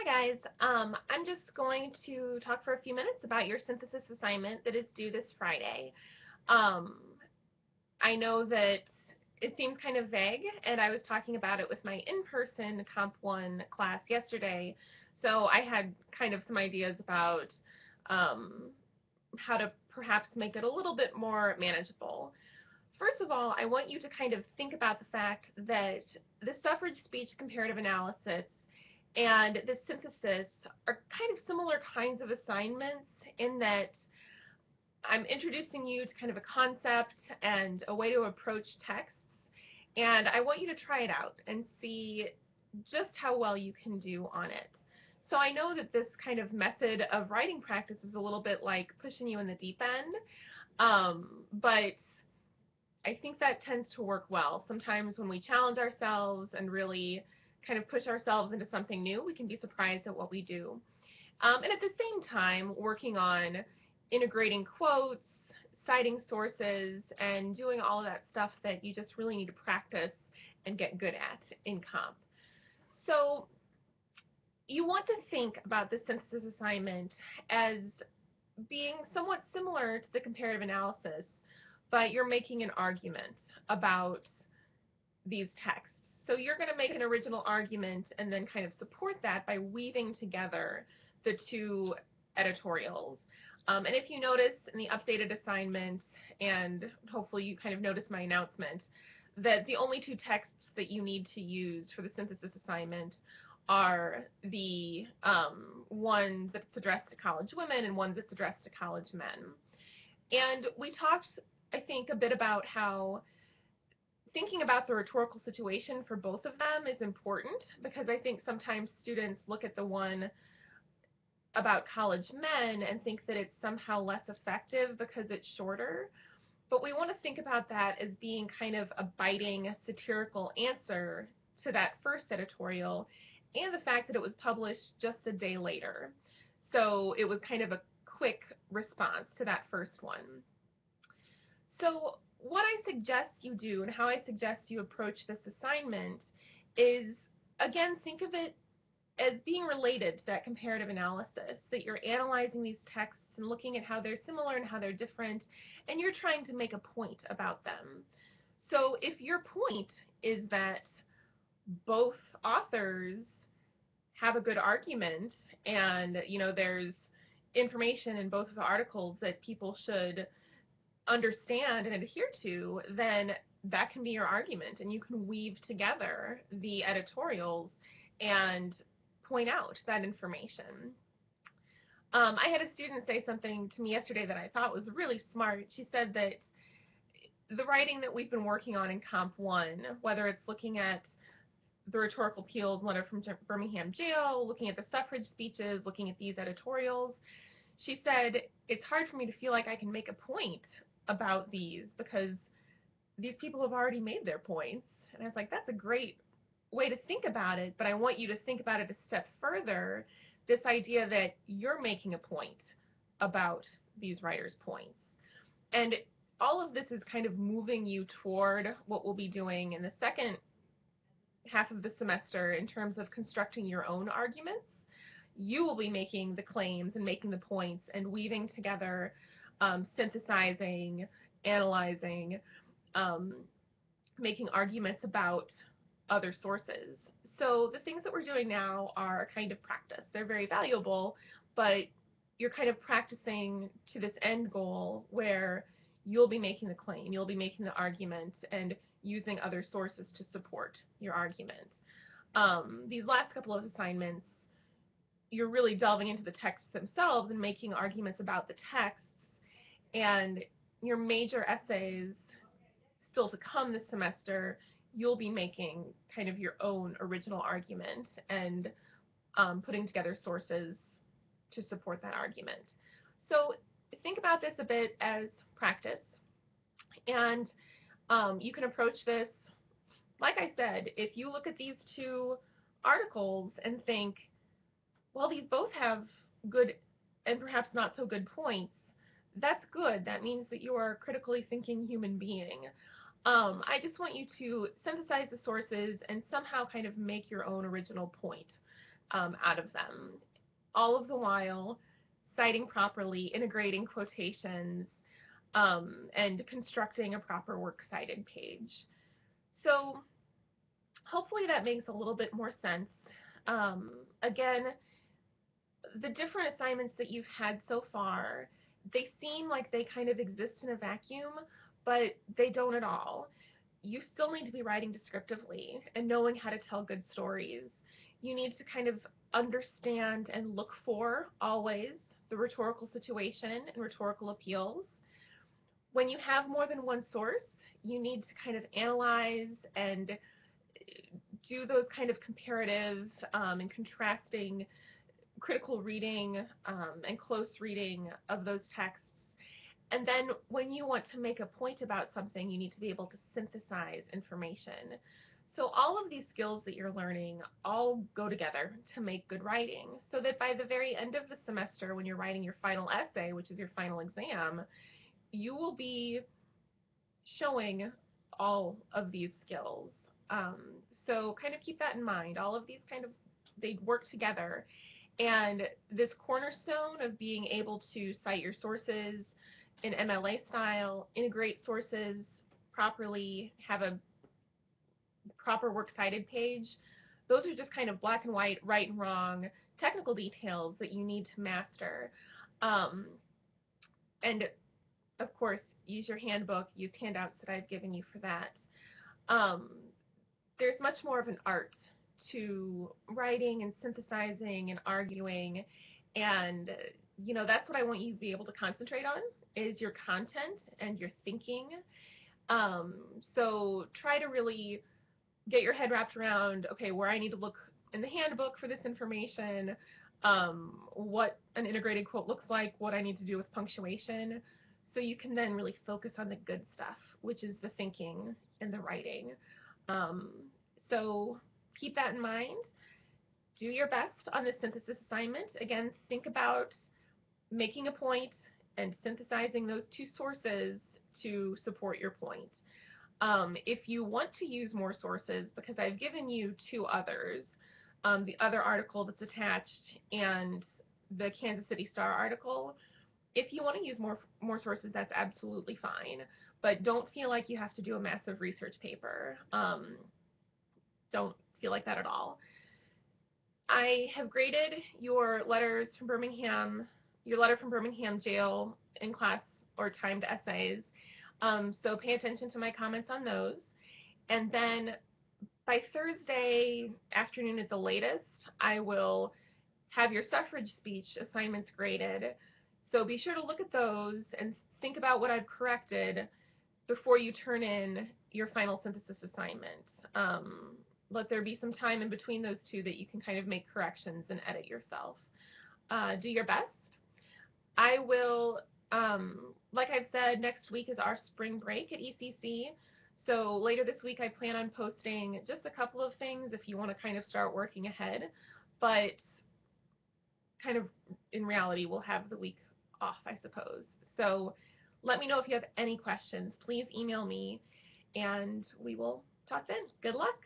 guys. I'm just going to talk for a few minutes about your synthesis assignment that is due this Friday. Um, I know that it seems kind of vague, and I was talking about it with my in-person Comp 1 class yesterday, so I had kind of some ideas about um, how to perhaps make it a little bit more manageable. First of all, I want you to kind of think about the fact that the suffrage speech comparative analysis and the synthesis are kind of similar kinds of assignments in that I'm introducing you to kind of a concept and a way to approach texts, and I want you to try it out and see just how well you can do on it. So I know that this kind of method of writing practice is a little bit like pushing you in the deep end, but I think that tends to work well. Sometimes when we challenge ourselves and really kind of push ourselves into something new, we can be surprised at what we do. And at the same time, working on integrating quotes, citing sources, and doing all of that stuff that you just really need to practice and get good at in comp. So you want to think about the synthesis assignment as being somewhat similar to the comparative analysis, but you're making an argument about these texts. So you're going to make an original argument and then kind of support that by weaving together the two editorials. And if you notice in the updated assignment, and hopefully you kind of notice my announcement, that the only two texts that you need to use for the synthesis assignment are the one that's addressed to college women and one that's addressed to college men. And we talked, I think, a bit about how thinking about the rhetorical situation for both of them is important, because I think sometimes students look at the one about college men and think that it's somehow less effective because it's shorter. But we want to think about that as being kind of a biting satirical answer to that first editorial, and the fact that it was published just a day later. So it was kind of a quick response to that first one. So what I suggest you do and how I suggest you approach this assignment is, again, think of it as being related to that comparative analysis, that you're analyzing these texts and looking at how they're similar and how they're different, and you're trying to make a point about them. So if your point is that both authors have a good argument, and there's information in both of the articles that people should understand and adhere to, then that can be your argument, and you can weave together the editorials and point out that information. I had a student say something to me yesterday that I thought was really smart. She said that the writing that we've been working on in Comp 1, whether it's looking at the rhetorical appeals letter from Birmingham jail, looking at the suffrage speeches, looking at these editorials, she said, it's hard for me to feel like I can make a point about these because these people have already made their points. And I was like, that's a great way to think about it, but I want you to think about it a step further, this idea that you're making a point about these writers' points. And all of this is kind of moving you toward what we'll be doing in the second half of the semester in terms of constructing your own arguments. You will be making the claims and making the points and weaving together, synthesizing, analyzing, making arguments about other sources. So the things that we're doing now are a kind of practice. They're very valuable, but you're kind of practicing to this end goal where you'll be making the claim, you'll be making the argument, and using other sources to support your argument. These last couple of assignments, you're really delving into the texts themselves and making arguments about the texts, and your major essays still to come this semester, you'll be making kind of your own original argument and putting together sources to support that argument. So think about this a bit as practice, and you can approach this, like I said, if you look at these two articles and think, well, these both have good and perhaps not so good points, that's good. That means that you are a critically thinking human being. I just want you to synthesize the sources and somehow kind of make your own original point. out of them, all of the while citing properly, integrating quotations, and constructing a proper works cited page. So hopefully that makes a little bit more sense. Again, the different assignments that you've had so far, they seem like they kind of exist in a vacuum, but they don't at all. You still need to be writing descriptively and knowing how to tell good stories. You need to kind of understand and look for always the rhetorical situation and rhetorical appeals. When you have more than one source, you need to kind of analyze and do those kind of comparative and contrasting critical reading and close reading of those texts. And then when you want to make a point about something, you need to be able to synthesize information. So all of these skills that you're learning all go together to make good writing, so that by the very end of the semester, when you're writing your final essay, which is your final exam, you will be showing all of these skills. Um, so kind of keep that in mind. All of these they work together. And this cornerstone of being able to cite your sources in MLA style, integrate sources properly, have a proper works cited page, those are just kind of black and white, right and wrong, technical details that you need to master. And of course, use your handbook, use handouts that I've given you for that. Um, there's much more of an art to writing and synthesizing and arguing, and that's what I want you to be able to concentrate on, is your content and your thinking. So try to really get your head wrapped around, okay, where I need to look in the handbook for this information, what an integrated quote looks like, what I need to do with punctuation, so you can then really focus on the good stuff, which is the thinking and the writing. So keep that in mind. Do your best on this synthesis assignment. Again, think about making a point and synthesizing those two sources to support your point. If you want to use more sources, because I've given you two others, the other article that's attached and the Kansas City Star article, if you want to use more sources, that's absolutely fine. But don't feel like you have to do a massive research paper. Don't feel like that at all. I have graded your letters from Birmingham, your letter from Birmingham jail in class or timed essays. So pay attention to my comments on those. And then by Thursday afternoon at the latest, I will have your suffrage speech assignments graded. So be sure to look at those and think about what I've corrected before you turn in your final synthesis assignment. Let there be some time in between those two that you can kind of make corrections and edit yourself. Do your best. I will, like I've said, next week is our spring break at ECC. So later this week I plan on posting just a couple of things if you want to kind of start working ahead. But kind of in reality, we'll have the week off, I suppose. So let me know if you have any questions. Please email me, and we will talk then. Good luck.